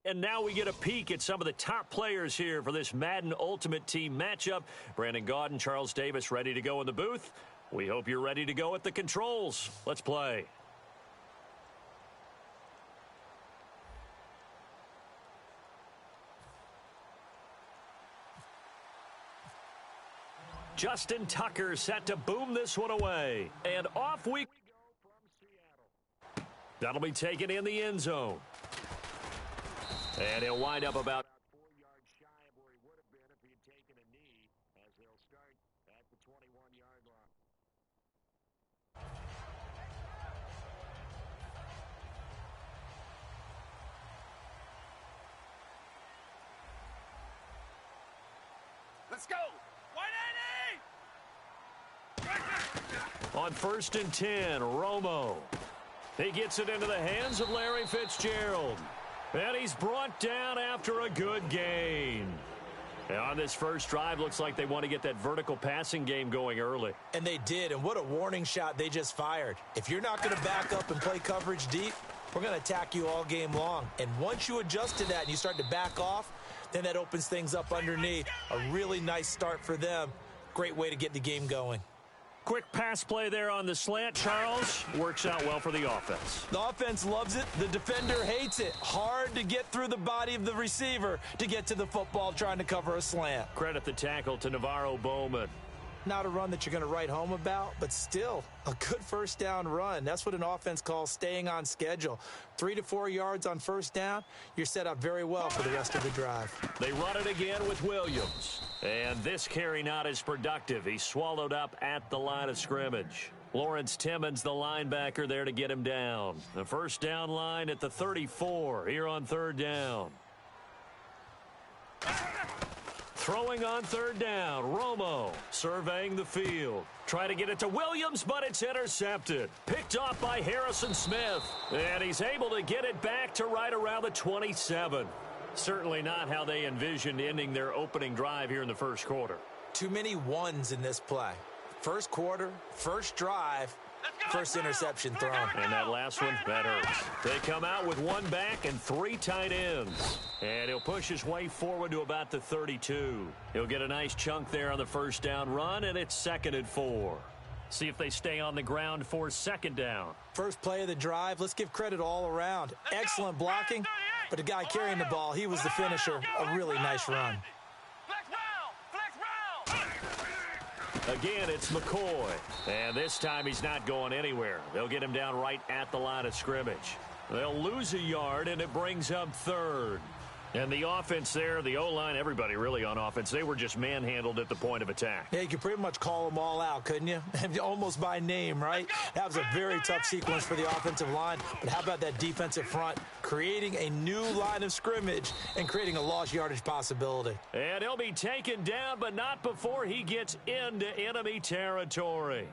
And now we get a peek at some of the top players here for this Madden Ultimate Team matchup. Brandon Gaudin, Charles Davis ready to go in the booth. We hope you're ready to go at the controls. Let's play. Justin Tucker set to boom this one away. And off we go from Seattle. That'll be taken in the end zone. And he'll wind up about 4 yards shy of where he would have been if he had taken a knee, as he'll start at the 21-yard line. Let's go! 180! On 1st and 10, Romo. He gets it into the hands of Larry Fitzgerald. And he's brought down after a good gain. And on this first drive, looks like they want to get that vertical passing game going early. And they did, and what a warning shot they just fired. If you're not going to back up and play coverage deep, we're going to attack you all game long. And once you adjust to that and you start to back off, then that opens things up underneath. A really nice start for them. Great way to get the game going. Quick pass play there on the slant, Charles. Works out well for the offense. The offense loves it. The defender hates it. Hard to get through the body of the receiver to get to the football trying to cover a slant. Credit the tackle to Navarro Bowman. Not a run that you're going to write home about, but still a good first down run. That's what an offense calls staying on schedule. 3 to 4 yards on first down, you're set up very well for the rest of the drive. They run it again with Williams. And this carry not as productive. He's swallowed up at the line of scrimmage. Lawrence Timmons, the linebacker, there to get him down. The first down line at the 34 here on 3rd down. Throwing on 3rd down, Romo surveying the field. Try to get it to Williams, but it's intercepted. Picked off by Harrison Smith. And he's able to get it back to right around the 27. Certainly not how they envisioned ending their opening drive here in the first quarter. Too many ones in this play. First quarter, first drive, first interception thrown. And that last one, that hurts. They come out with 1 back and 3 tight ends. And he'll push his way forward to about the 32. He'll get a nice chunk there on the first down run, and it's 2nd and 4. See if they stay on the ground for 2nd down. First play of the drive, let's give credit all around. Excellent blocking, but the guy carrying the ball, he was the finisher. A really nice run. Again, it's McCoy. And this time he's not going anywhere. They'll get him down right at the line of scrimmage. They'll lose a yard, and it brings up 3rd. And the offense there, the O-line, everybody really on offense, they were just manhandled at the point of attack. Yeah, you could pretty much call them all out, couldn't you? Almost by name, right? That was a very tough sequence for the offensive line. But how about that defensive front creating a new line of scrimmage and creating a lost yardage possibility? And he'll be taken down, but not before he gets into enemy territory.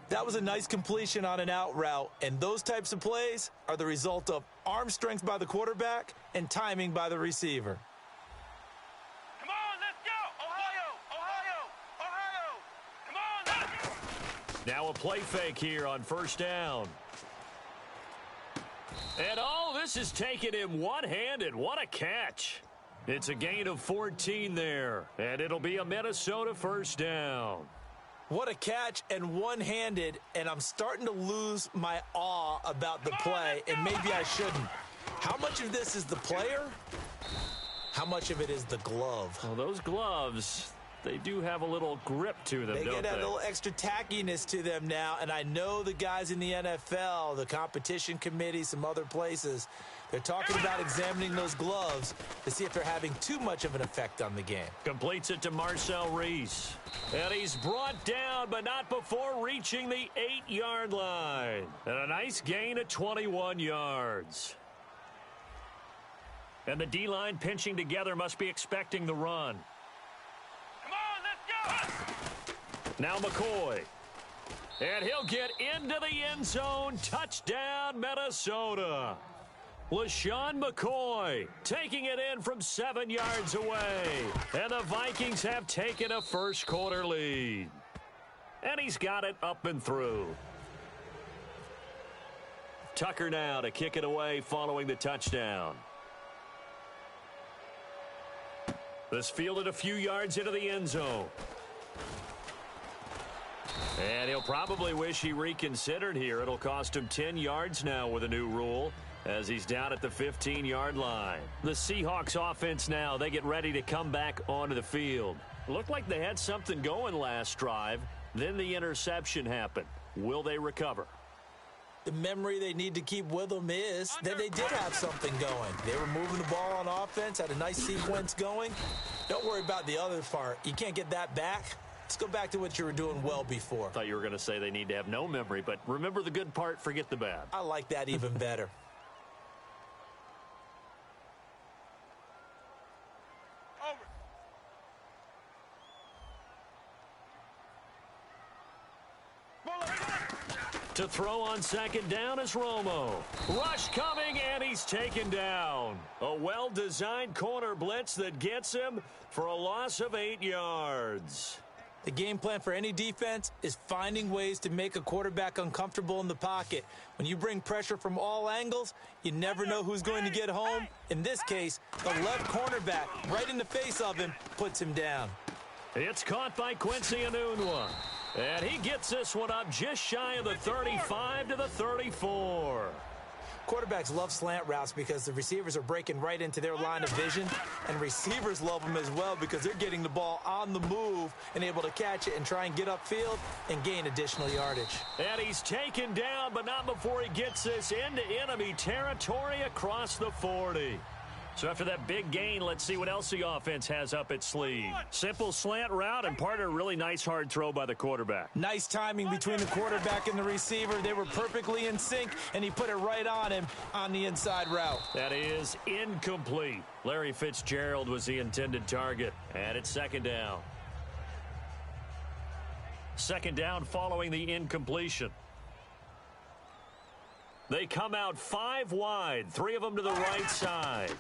That was a nice completion on an out route, and those types of plays are the result of arm strength by the quarterback and timing by the receiver. Come on, let's go! Ohio! Ohio! Ohio! Come on! Now a play fake here on 1st down. And this is taken him one-handed. What a catch. It's a gain of 14 there, and it'll be a Minnesota 1st down. What a catch and one-handed, and I'm starting to lose my awe about the play, and maybe I shouldn't. How much of this is the player? How much of it is the glove? Well, those gloves, they do have a little grip to them, They don't get a little extra tackiness to them now, and I know the guys in the NFL, the competition committee, some other places, they're talking about examining those gloves to see if they're having too much of an effect on the game. Completes it to Marcel Reese. And he's brought down, but not before reaching the 8-yard line. And a nice gain of 21 yards. And the D-line pinching together must be expecting the run. Come on, let's go! Now McCoy. And he'll get into the end zone. Touchdown, Minnesota. LaShawn McCoy taking it in from 7 yards away. And the Vikings have taken a first quarter lead. And he's got it up and through. Tucker now to kick it away following the touchdown. This fielded a few yards into the end zone. And he'll probably wish he reconsidered here. It'll cost him 10 yards now with a new rule as he's down at the 15-yard line. The Seahawks offense now, they get ready to come back onto the field. Looked like they had something going last drive. Then the interception happened. Will they recover? The memory they need to keep with them is that they did have something going. They were moving the ball on offense, had a nice sequence going. Don't worry about the other part. You can't get that back. Let's go back to what you were doing well before. I thought you were going to say they need to have no memory, but remember the good part, forget the bad. I like that even better. To throw on second down is Romo. Rush coming, and he's taken down. A well-designed corner blitz that gets him for a loss of 8 yards. The game plan for any defense is finding ways to make a quarterback uncomfortable in the pocket. When you bring pressure from all angles, you never know who's going to get home. In this case, the left cornerback, right in the face of him, puts him down. It's caught by Quincy Enunwa. And he gets this one up just shy of the 35 to the 34. Quarterbacks love slant routes because the receivers are breaking right into their line of vision, and receivers love them as well because they're getting the ball on the move and able to catch it and try and get upfield and gain additional yardage. And he's taken down, but not before he gets this into enemy territory across the 40. So after that big gain, let's see what else the offense has up its sleeve. Simple slant route and part of a really nice hard throw by the quarterback. Nice timing between the quarterback and the receiver. They were perfectly in sync, and he put it right on him on the inside route. That is incomplete. Larry Fitzgerald was the intended target, and it's second down. Second down following the incompletion. They come out 5 wide, 3 of them to the right side.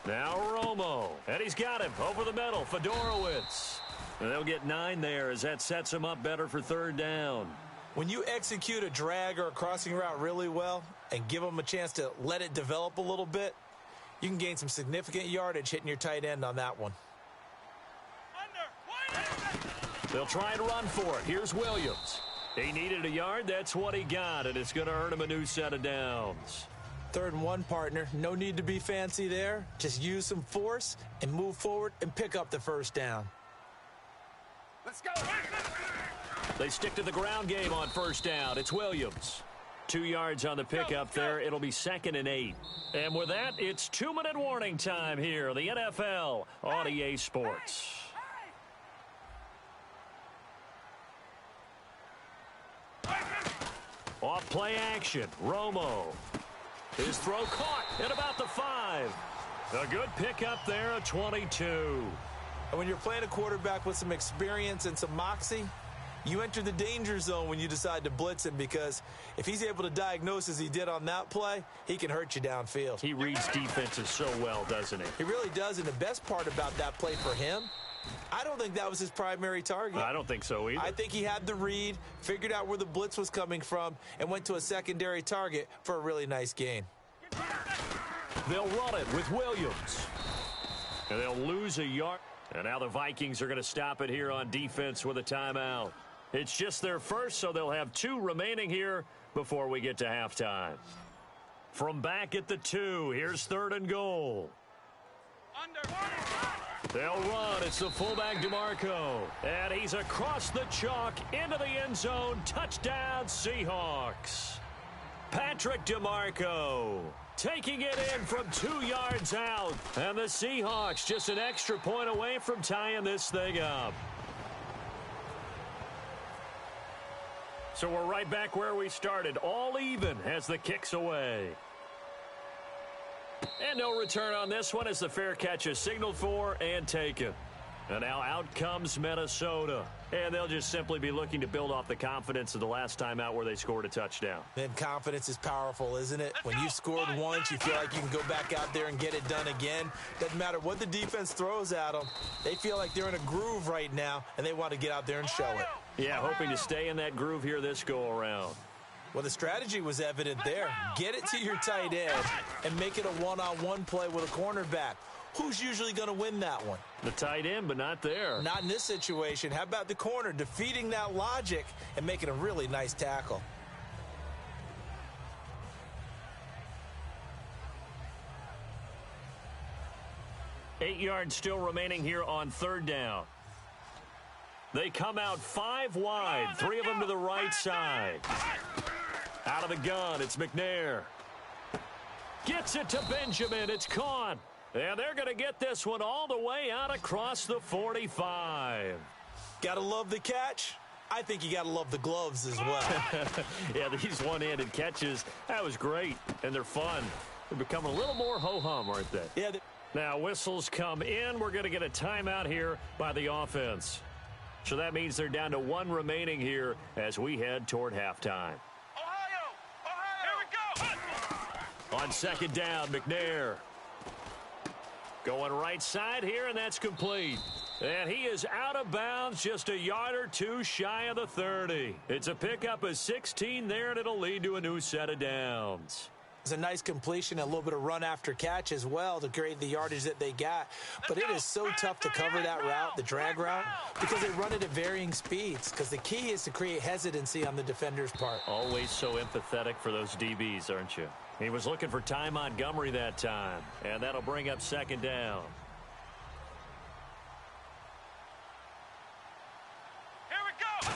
Now Romo, and he's got him over the middle, Fedorowicz. And they'll get 9 there as that sets them up better for third down. When you execute a drag or a crossing route really well and give them a chance to let it develop a little bit, you can gain some significant yardage hitting your tight end on that one. They'll try and run for it. Here's Williams. He needed a yard. That's what he got, and it's going to earn him a new set of downs. 3rd and 1, partner. No need to be fancy there. Just use some force and move forward and pick up the first down. Let's go. They stick to the ground game on first down. It's Williams. 2 yards on the pickup there. It'll be 2nd and 8. And with that, it's 2-minute warning time here on the NFL on EA Sports. Off play action. Romo. His throw caught at about the 5. A good pickup there, a 22. And when you're playing a quarterback with some experience and some moxie, you enter the danger zone when you decide to blitz him, because if he's able to diagnose as he did on that play, he can hurt you downfield. He reads defenses so well, doesn't he? He really does, and the best part about that play for him, I don't think that was his primary target. I don't think so either. I think he had the read, figured out where the blitz was coming from, and went to a secondary target for a really nice gain. They'll run it with Williams. And they'll lose a yard. And now the Vikings are going to stop it here on defense with a timeout. It's just their first, so they'll have 2 remaining here before we get to halftime. From back at the 2, here's 3rd and goal. They'll run. It's the fullback DeMarco. And he's across the chalk into the end zone. Touchdown, Seahawks. Patrick DeMarco taking it in from 2 yards out. And the Seahawks just an extra point away from tying this thing up. So we're right back where we started. All even as the kick's away. And no return on this one as the fair catch is signaled for and taken. And now out comes Minnesota. And they'll just simply be looking to build off the confidence of the last time out where they scored a touchdown. Then confidence is powerful, isn't it? When you scored once, you feel like you can go back out there and get it done again. Doesn't matter what the defense throws at them. They feel like they're in a groove right now, and they want to get out there and show it. Yeah, hoping to stay in that groove here this go-around. Well, the strategy was evident there. Get it to your tight end and make it a one-on-one play with a cornerback. who's usually going to win that one? The tight end, but not there. Not in this situation. How about the corner defeating that logic and making a really nice tackle? Eight yards still remaining here on third down. They come out 5 wide, 3 of them to the right side. Out of the gun, it's McNair. Gets it to Benjamin. It's caught. And they're going to get this one all the way out across the 45. Gotta love the catch. I think you gotta love the gloves as well. Yeah, these one-handed catches, that was great. And they're fun. They're becoming a little more ho-hum, aren't they? Yeah. Now, whistles come in. We're going to get a timeout here by the offense. So that means they're down to 1 remaining here as we head toward halftime. Ohio! Here we go! On second down, McNair. Going right side here, and that's complete. And he is out of bounds, just a yard or two shy of the 30. It's a pickup of 16 there, and it'll lead to a new set of downs. It's a nice completion, a little bit of run after catch as well to create the yardage that they got. But it is so tough to cover that route, the drag route, because they run it at varying speeds. Because the key is to create hesitancy on the defender's part. Always so empathetic for those DBs, aren't you? He was looking for Ty Montgomery that time, and that'll bring up second down. Here we go!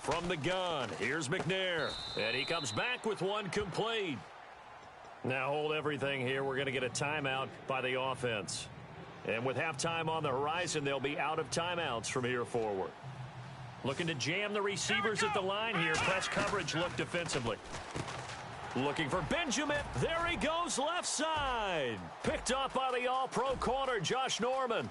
From the gun, here's McNair, and he comes back with one complete. Now hold everything here. We're going to get a timeout by the offense. And with halftime on the horizon, they'll be out of timeouts from here forward. Looking to jam the receivers at the line here. Press coverage look defensively. Looking for Benjamin. There he goes left side. Picked off by the all-pro corner, Josh Norman.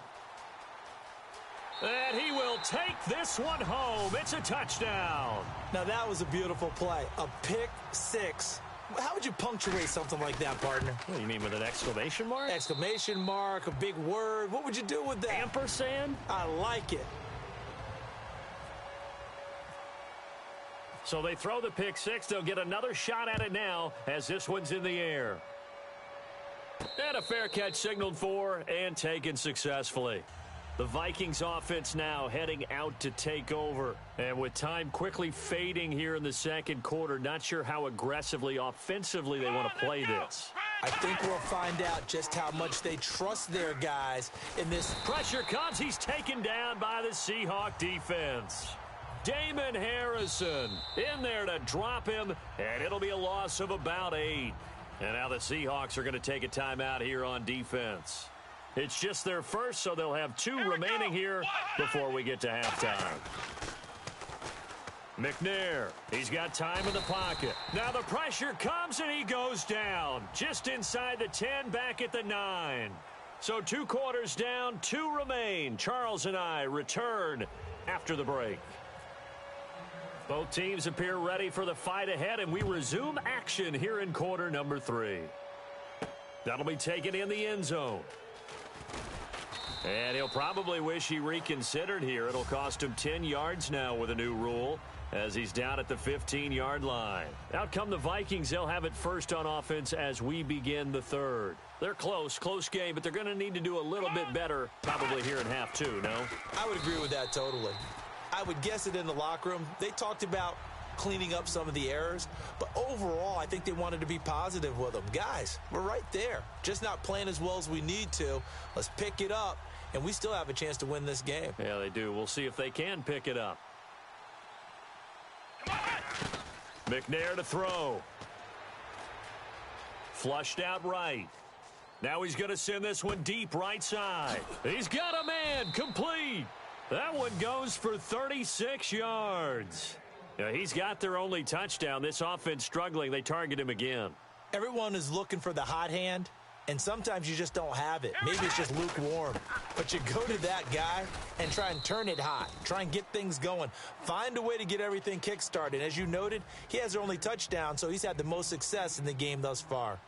And he will take this one home. It's a touchdown. Now that was a beautiful play. A pick six. How would you punctuate something like that, partner? What do you mean, with an exclamation mark? Exclamation mark, a big word. What would you do with that? Ampersand? I like it. So they throw the pick six. They'll get another shot at it now as this one's in the air. And a fair catch signaled for and taken successfully. The Vikings offense now heading out to take over. And with time quickly fading here in the second quarter, not sure how aggressively, offensively they want to play this. I think we'll find out just how much they trust their guys in this. Pressure comes. He's taken down by the Seahawk defense. Damon Harrison in there to drop him, and it'll be a loss of about 8. And now the Seahawks are going to take a timeout here on defense. It's just their first, so they'll have 2 remaining here before we get to halftime. McNair, he's got time in the pocket. Now the pressure comes, and he goes down. Just inside the 10, back at the 9. So 2 quarters down, 2 remain. Charles and I return after the break. Both teams appear ready for the fight ahead, and we resume action here in quarter number 3. That'll be taken in the end zone. And he'll probably wish he reconsidered here. It'll cost him 10 yards now with a new rule as he's down at the 15-yard line. Out come the Vikings. They'll have it first on offense as we begin the third. They're close game, but they're going to need to do a little bit better probably here in half 2, no? I would agree with that totally. I would guess it in the locker room. They talked about cleaning up some of the errors, but overall, I think they wanted to be positive with them. Guys, we're right there. Just not playing as well as we need to. Let's pick it up, and we still have a chance to win this game. Yeah, they do. We'll see if they can pick it up. McNair to throw. Flushed out right. Now he's going to send this one deep right side. He's got a man. Complete. That one goes for 36 yards. Yeah, he's got their only touchdown. This offense struggling. They target him again. Everyone is looking for the hot hand, and sometimes you just don't have it. Maybe it's just lukewarm. But you go to that guy and try and turn it hot. Try and get things going. Find a way to get everything kick-started. As you noted, he has their only touchdown, so he's had the most success in the game thus far.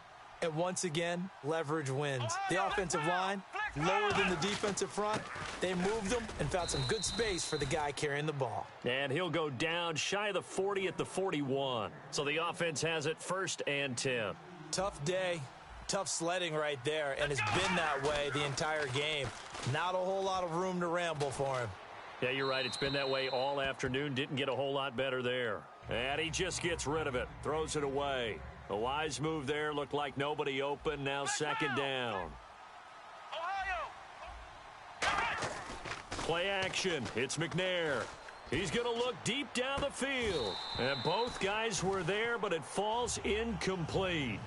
And once again, leverage wins. The offensive line, lower than the defensive front. They moved them and found some good space for the guy carrying the ball. And he'll go down shy of the 40 at the 41. So the offense has it 1st and 10. Tough day, Tough sledding right there, and it's been that way the entire game. Not a whole lot of room to ramble for him. Yeah, you're right. It's been that way all afternoon. Didn't get a whole lot better there. And he just gets rid of it. Throws it away. A wise move there. Looked like nobody open. Now second down. Ohio! Play action. It's McNair. He's going to look deep down the field. And both guys were there, but it falls incomplete.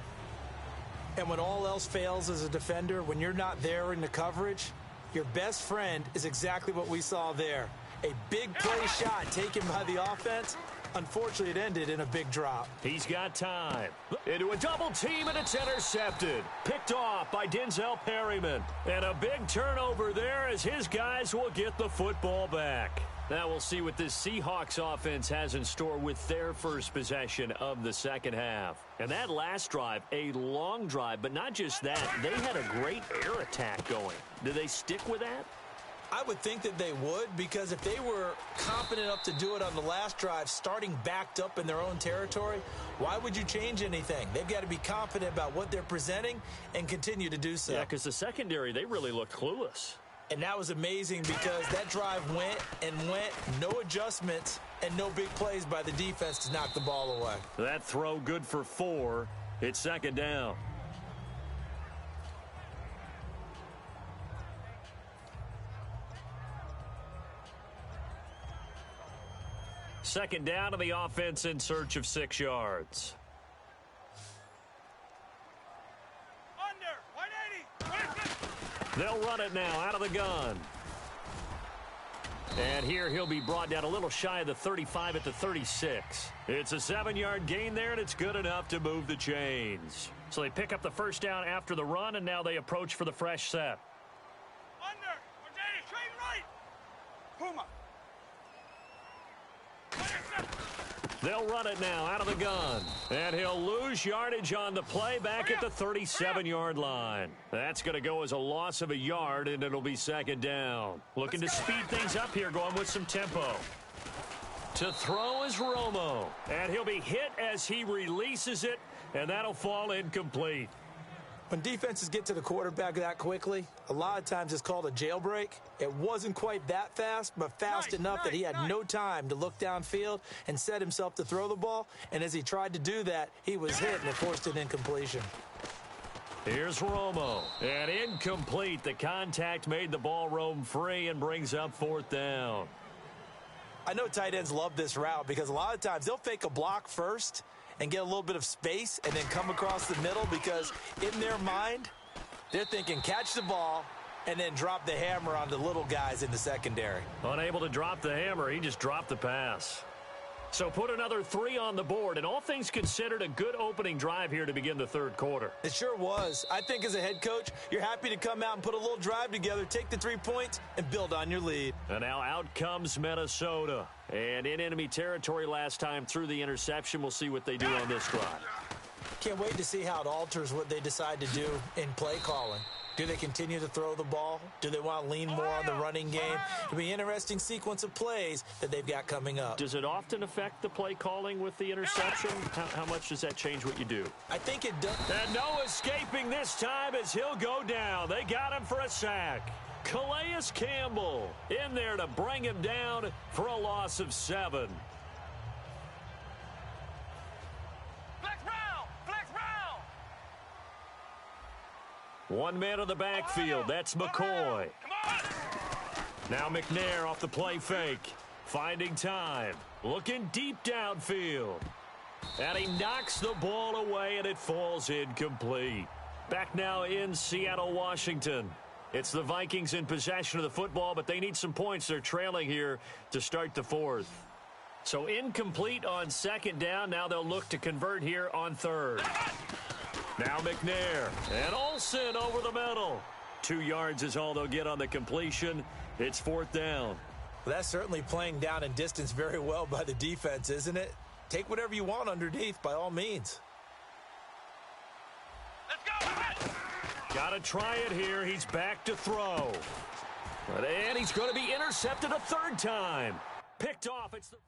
And when all else fails as a defender, when you're not there in the coverage, your best friend is exactly what we saw there. A big play shot taken by the offense. Unfortunately, it ended in a big drop. He's got time. Into a double team, and it's intercepted. Picked off by Denzel Perryman. And a big turnover there as his guys will get the football back. Now we'll see what this Seahawks offense has in store with their first possession of the second half. And that last drive, a long drive, but not just that. They had a great air attack going. Do they stick with that? I would think that they would, because if they were confident enough to do it on the last drive, starting backed up in their own territory, why would you change anything? They've got to be confident about what they're presenting and continue to do so. Yeah, because the secondary, they really looked clueless. And that was amazing because that drive went and went, no adjustments, and no big plays by the defense to knock the ball away. That throw good for 4. It's second down. Second down to the offense in search of 6 yards. Under, 180. They'll run it now out of the gun. And here he'll be brought down a little shy of the 35 at the 36. It's a 7-yard gain there, and it's good enough to move the chains. So they pick up the first down after the run, and now they approach for the fresh set. Under, 180. Straight right. Puma. They'll run it now out of the gun. And he'll lose yardage on the play back at the 37-yard line. That's going to go as a loss of a yard, and it'll be second down. Looking to speed things up here, going with some tempo. To throw is Romo. And he'll be hit as he releases it, and that'll fall incomplete. When defenses get to the quarterback that quickly, a lot of times it's called a jailbreak. It wasn't quite that fast, but fast enough that he had no time to look downfield and set himself to throw the ball. And as he tried to do that, he was hit and it forced an incompletion. Here's Romo. And incomplete. The contact made the ball roam free and brings up fourth down. I know tight ends love this route because a lot of times they'll fake a block first and get a little bit of space and then come across the middle, because in their mind, they're thinking catch the ball and then drop the hammer on the little guys in the secondary. Unable to drop the hammer, he just dropped the pass. So put another 3 on the board, and all things considered, a good opening drive here to begin the third quarter. It sure was. I think as a head coach, you're happy to come out and put a little drive together, take the 3 points, and build on your lead. And now out comes Minnesota. And in enemy territory last time through the interception. We'll see what they do on this drive. Can't wait to see how it alters what they decide to do in play calling. Do they continue to throw the ball? Do they want to lean more on the running game? It'll be an interesting sequence of plays that they've got coming up. Does it often affect the play calling with the interception? How much does that change what you do? I think it does. And no escaping this time as he'll go down. They got him for a sack. Calais Campbell in there to bring him down for a loss of 7. One man in the backfield. That's McCoy. Now McNair off the play fake. Finding time. Looking deep downfield. And he knocks the ball away, and it falls incomplete. Back now in Seattle, Washington. It's the Vikings in possession of the football, but they need some points. They're trailing here to start the fourth. So incomplete on second down. Now they'll look to convert here on third. Now McNair and Olsen over the middle. 2 yards is all they'll get on the completion. It's fourth down. Well, that's certainly playing down in distance very well by the defense, isn't it? Take whatever you want underneath by all means. Let's go! Got to try it here. He's back to throw. And he's going to be intercepted a third time. Picked off. It's the...